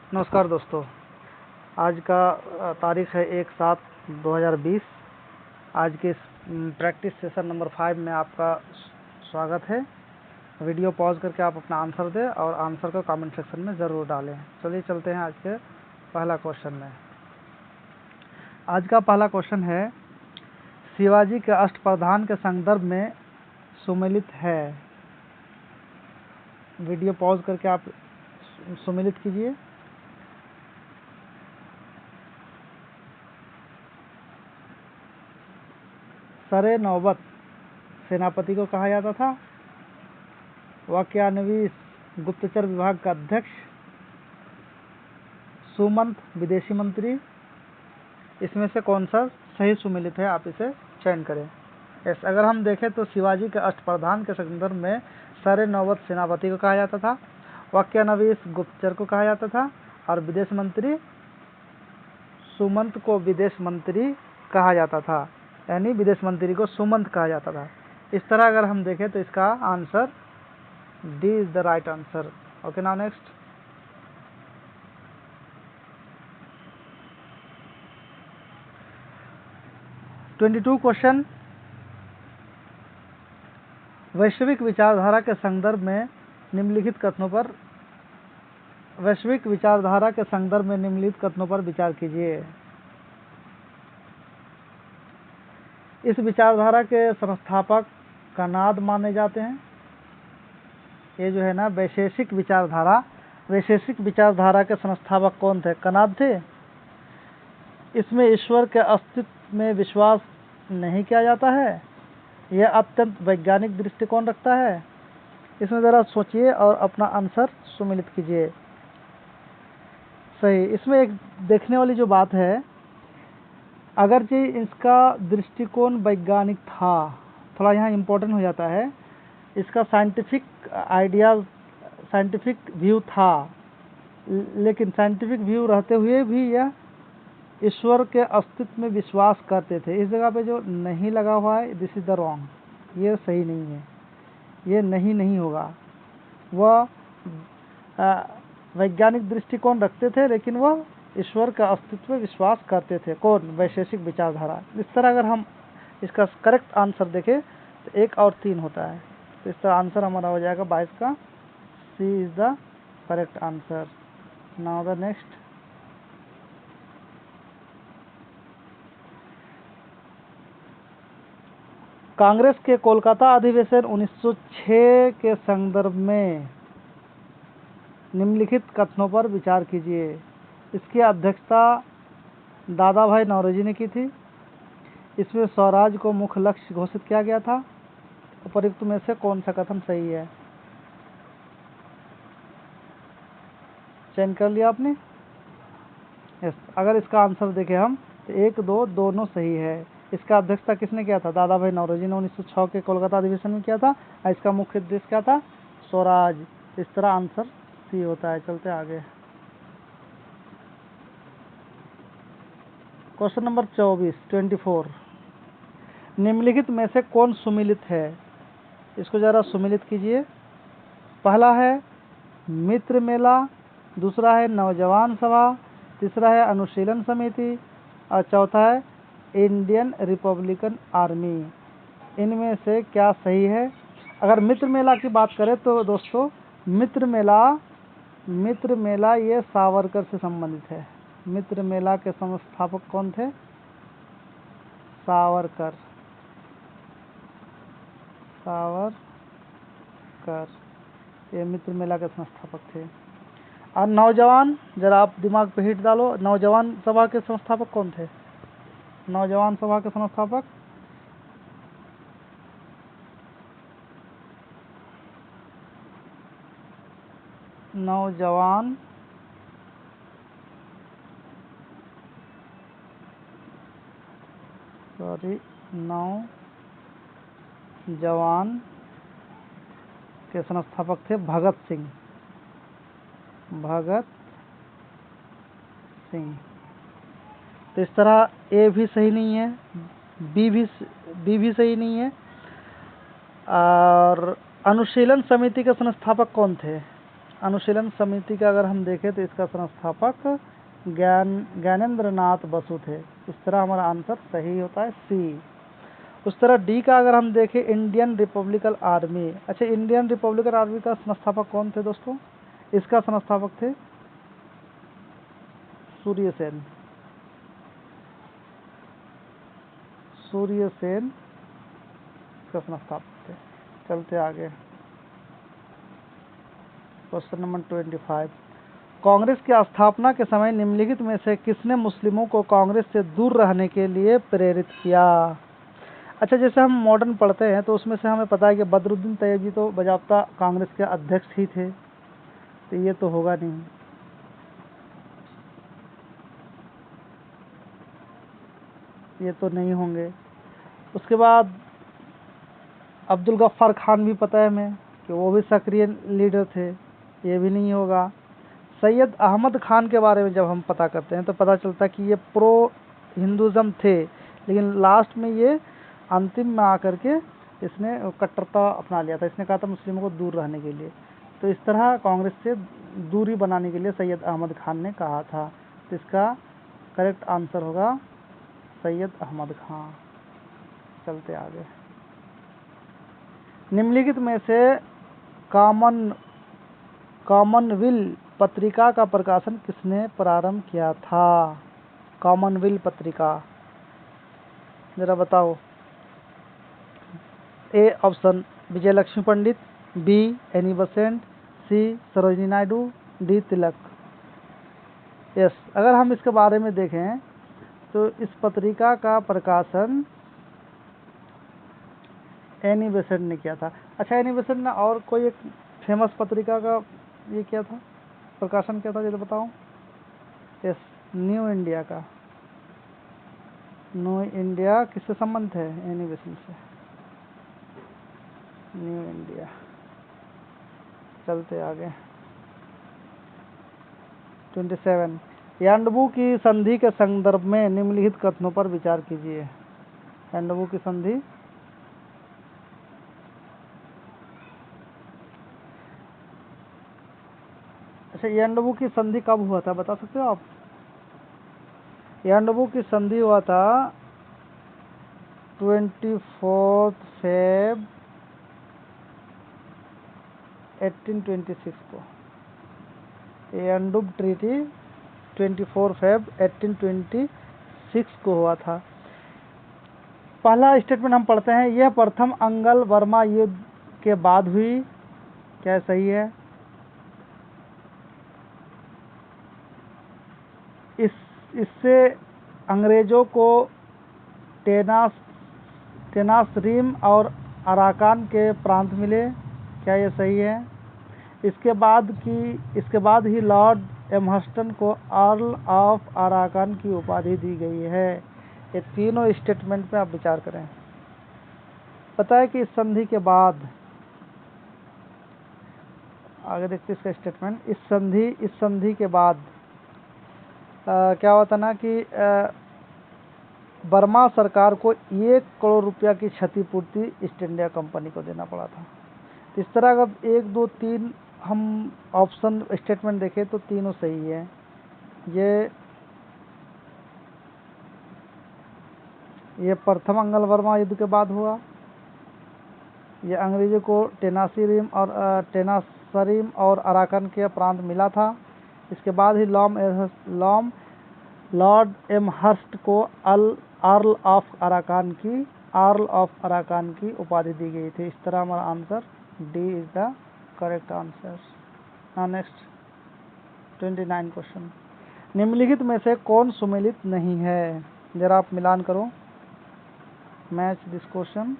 नमस्कार दोस्तों, आज का तारीख है 1/7/2020। आज के इस प्रैक्टिस सेशन नंबर 5 में आपका स्वागत है। वीडियो पॉज करके आप अपना आंसर दें और आंसर को कमेंट सेक्शन में ज़रूर डालें। चलिए चलते हैं आज के पहला क्वेश्चन में। आज का पहला क्वेश्चन है, शिवाजी के अष्टप्रधान के संदर्भ में सुमेलित है। वीडियो पॉज करके आप सुमेलित कीजिए। सरे नौबत सेनापति को कहा जाता था। वाक्यान्वीस गुप्तचर विभाग का अध्यक्ष। सुमंत विदेशी मंत्री। इसमें से कौन सा सही सुमेलित है, आप इसे चयन करें। यस, अगर हम देखें तो शिवाजी के अष्टप्रधान के संदर्भ में सरे नौबत सेनापति को कहा जाता था, वाक्यान्वीस गुप्तचर को कहा जाता था और विदेश मंत्री सुमंत को विदेश मंत्री कहा जाता था, यानी विदेश मंत्री को सुमंत कहा जाता था। इस तरह अगर हम देखें तो इसका answer D is the right answer. Okay, now next. Twenty question, वैश्विक विचारधारा के संदर्भ में निम्नलिखित कथनों पर विचार कीजिए। इस विचारधारा के संस्थापक कनाद माने जाते हैं। ये जो है ना वैशेषिक विचारधारा के संस्थापक कौन थे? कनाद थे। इसमें ईश्वर के अस्तित्व में विश्वास नहीं किया जाता है। यह अत्यंत वैज्ञानिक दृष्टिकोण रखता है। इसमें ज़रा सोचिए और अपना आंसर सुमेलित कीजिए। सही। इसमें एक देखने वाली जो बात है, अगर जी इसका दृष्टिकोण वैज्ञानिक था, थोड़ा यहाँ इम्पोर्टेंट हो जाता है, इसका साइंटिफिक व्यू था, लेकिन साइंटिफिक व्यू रहते हुए भी यह ईश्वर के अस्तित्व में विश्वास करते थे। इस जगह पे जो नहीं लगा हुआ है, दिस इज द रॉन्ग, ये सही नहीं है, ये नहीं होगा। वह वैज्ञानिक दृष्टिकोण रखते थे, लेकिन वह ईश्वर का अस्तित्व में विश्वास करते थे। कौन? वैशेषिक विचारधारा। इस तरह अगर हम इसका करेक्ट आंसर देखें तो 1 और 3 होता है। तो इसका आंसर हमारा हो जाएगा 22 का C is the correct answer. Now the next. Congress के कोलकाता अधिवेशन 1906 के संदर्भ में निम्नलिखित कथनों पर विचार कीजिए। इसकी अध्यक्षता दादा भाई नौरोजी ने की थी। इसमें स्वराज को मुख्य लक्ष्य घोषित किया गया था। उपयुक्त में से कौन सा कथन सही है? चयन कर लिया आपने? यस। अगर इसका आंसर देखें हम तो 1, 2 दोनों सही है। इसका अध्यक्षता किसने किया था? दादा भाई नौरोजी ने 1906 के कोलकाता अधिवेशन में किया था। और इसका मुख्य उद्देश्य क्या था? स्वराज। इस तरह आंसर सी होता है। चलते आगे। क्वेश्चन नंबर 24 निम्नलिखित में से कौन सुमेलित है? इसको जरा सुमेलित कीजिए। पहला है मित्र मेला, दूसरा है नौजवान सभा, तीसरा है अनुशीलन समिति और चौथा है इंडियन रिपब्लिकन आर्मी। इनमें से क्या सही है? अगर मित्र मेला की बात करें तो दोस्तों मित्र मेला ये सावरकर से संबंधित है। मित्र मेला के संस्थापक कौन थे? सावरकर। ये मित्र मेला के संस्थापक थे। और नौजवान, जरा आप दिमाग पे हिट डालो, नौजवान सभा के संस्थापक कौन थे? नौजवान सभा के संस्थापक नौजवान के संस्थापक थे भगत सिंह। तो इस तरह ए भी सही नहीं है, बी भी सही नहीं है। और अनुशीलन समिति के संस्थापक कौन थे? अनुशीलन समिति का अगर हम देखें तो इसका संस्थापक ज्ञानेंद्र नाथ बसु थे। इस तरह हमारा आंसर सही होता है सी। उस तरह डी का अगर हम देखें इंडियन रिपब्लिकन आर्मी। अच्छा, इंडियन रिपब्लिकन आर्मी का संस्थापक कौन थे दोस्तों? इसका संस्थापक थे सूर्य सेन। सूर्य सेन इसका संस्थापक थे। चलते आगे, क्वेश्चन नंबर 25। कांग्रेस की स्थापना के समय निम्नलिखित में से किसने मुस्लिमों को कांग्रेस से दूर रहने के लिए प्रेरित किया? अच्छा, जैसे हम मॉडर्न पढ़ते हैं तो उसमें से हमें पता है कि बदरुद्दीन तैयब जी तो बजाबता कांग्रेस के अध्यक्ष ही थे, तो ये तो होगा नहीं। ये तो नहीं होंगे। उसके बाद अब्दुल गफ्फार खान भी पता है हमें कि वो भी सक्रिय लीडर थे, ये भी नहीं होगा। सैयद अहमद खान के बारे में जब हम पता करते हैं तो पता चलता है कि ये प्रो हिंदुज़म थे, लेकिन लास्ट में ये अंतिम में आकर के इसने कट्टरता अपना लिया था। इसने कहा था मुस्लिमों को दूर रहने के लिए, तो इस तरह कांग्रेस से दूरी बनाने के लिए सैयद अहमद खान ने कहा था। तो इसका करेक्ट आंसर होगा सैयद अहमद खान। चलते आगे, निम्नलिखित में से कॉमनवेल्थ पत्रिका का प्रकाशन किसने प्रारंभ किया था? कॉमनवेल्थ पत्रिका जरा बताओ। A option Vijay Lakshmi Pandit, B Annie Besant, C Sarojini Naidu, D Tilak. Yes, अगर हम इसके बारे में देखें तो इस पत्रिका का प्रकाशन एनी बेसेंट ने किया था। अच्छा, एनी बेसेंट ने और कोई एक फेमस पत्रिका का ये किया था, प्रकाशन किया था, ये तो बताओ। यस, न्यू इंडिया का। न्यू इंडिया किससे संबंध है? एनी बेसेंट से। New India. चलते आगे, 27। यान्डबू की संधि के संदर्भ में निम्नलिखित कथनों पर विचार कीजिए। यान्डबू की संधि, अच्छा, यान्डबू की संधि कब हुआ था बता सकते हो आप? यान्डबू की संधि हुआ था 24 फेब 1826 को। यान्डबू ट्रीटी 24 फेब 1826 को हुआ था। पहला स्टेटमेंट हम पढ़ते हैं, यह प्रथम अंगल बर्मा युद्ध के बाद हुई। क्या सही है? इससे अंग्रेजों को टेनासरीम और अराकान के प्रांत मिले। क्या ये सही है? इसके बाद ही लॉर्ड एम्हर्स्टन को अर्ल ऑफ अराकान की उपाधि दी गई है। ये तीनों स्टेटमेंट पे आप विचार करें। पता है कि इस संधि के बाद, आगे देखते हैं इसका स्टेटमेंट। इस संधि के बाद क्या होता ना कि बर्मा सरकार को 1 करोड़ रुपया की क्षतिपूर्ति ईस्ट इंडिया कंपनी को देना पड़ा था। इस तरह अगर 1, 2, 3 हम ऑप्शन स्टेटमेंट देखें तो तीनों सही है। ये प्रथम अंगल बर्मा युद्ध के बाद हुआ। ये अंग्रेजों को टेनासरीम और अराकान के प्रांत मिला था। इसके बाद ही लॉर्ड एमहर्स्ट को अर्ल ऑफ अराकान की उपाधि दी गई थी। इस तरह हमारा answer D is the correct answer. Now next 29 question, निम्नलिखित में से कौन सुमेलित नहीं है? जरा आप मिलान करो, मैच दिस क्वेश्चन।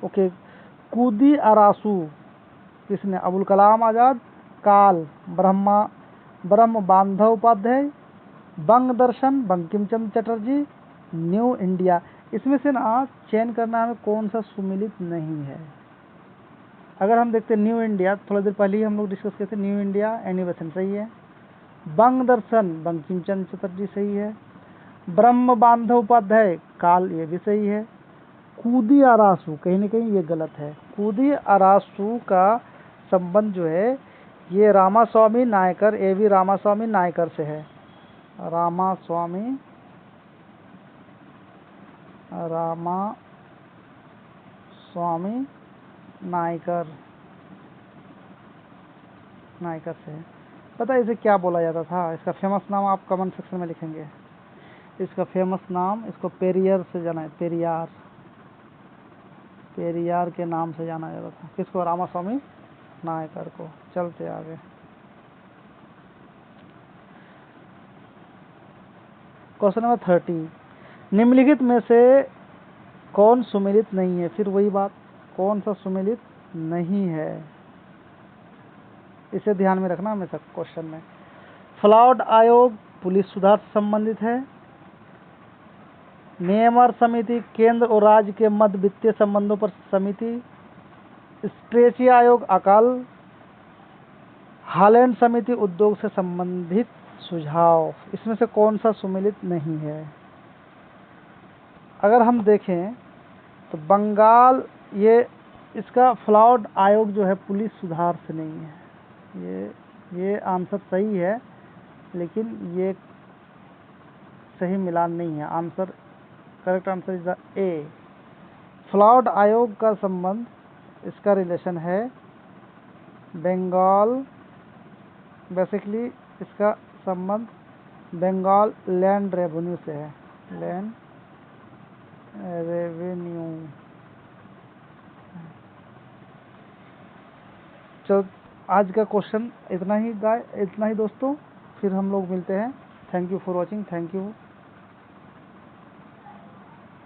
ओके, कूदी अरासू किसने? अबुल कलाम आज़ाद, काल ब्रह्म बांधव उपाध्याय, बंग दर्शन बंकिम चंद्र चटर्जी, न्यू इंडिया। इसमें से ना चयन करना हमें कौन सा सुमेलित नहीं है। अगर हम देखते हैं न्यू इंडिया, थोड़ा देर पहले ही हम लोग डिस्कस किए थे, न्यू इंडिया एनी बेसेंट सही है। बंग दर्शन बंकिम चंद्र चटर्जी सही है। ब्रह्म बांधव उपाध्याय काल, ये भी सही है। कूदी अरासू कहीं ना कहीं ये गलत है। कूदी अरासू का संबंध जो है ये रामास्वामी नायकर, ए वी रामास्वामी नायकर से है। रामास्वामी नायकर से है। पता है इसे क्या बोला जाता था? इसका फेमस नाम आप कमेंट सेक्शन में लिखेंगे। इसका फेमस नाम, इसको पेरियर से जाना है, पेरियार के नाम से जाना जाता था। किसको? रामास्वामी नायकर को। चलते आगे। क्वेश्चन नंबर 30, निम्नलिखित में से कौन सुमेलित नहीं है? फिर वही बात, कौन सा सुमेलित नहीं है, इसे ध्यान में रखना हमेशा क्वेश्चन में। फ्लॉड आयोग पुलिस सुधार से संबंधित है। नियमर समिति केंद्र और राज्य के मध्य वित्तीय संबंधों पर समिति। स्ट्रेची आयोग अकाल। हालैंड समिति उद्योग से संबंधित सुझाव। इसमें से कौन सा सुमेलित नहीं है? अगर हम देखें तो बंगाल, ये इसका फ्लॉड आयोग जो है पुलिस सुधार से नहीं है। ये आंसर सही है, लेकिन ये सही मिलान नहीं है। Answer, correct answer is the A. Flawed आयोग का संबंध, इसका रिलेशन है बंगाल, बेसिकली इसका संबंध बंगाल लैंड रेवेन्यू से है। Land revenue. चल, आज का क्वेश्चन इतना ही दोस्तों। फिर हम लोग मिलते हैं। Thank you for watching. Thank you.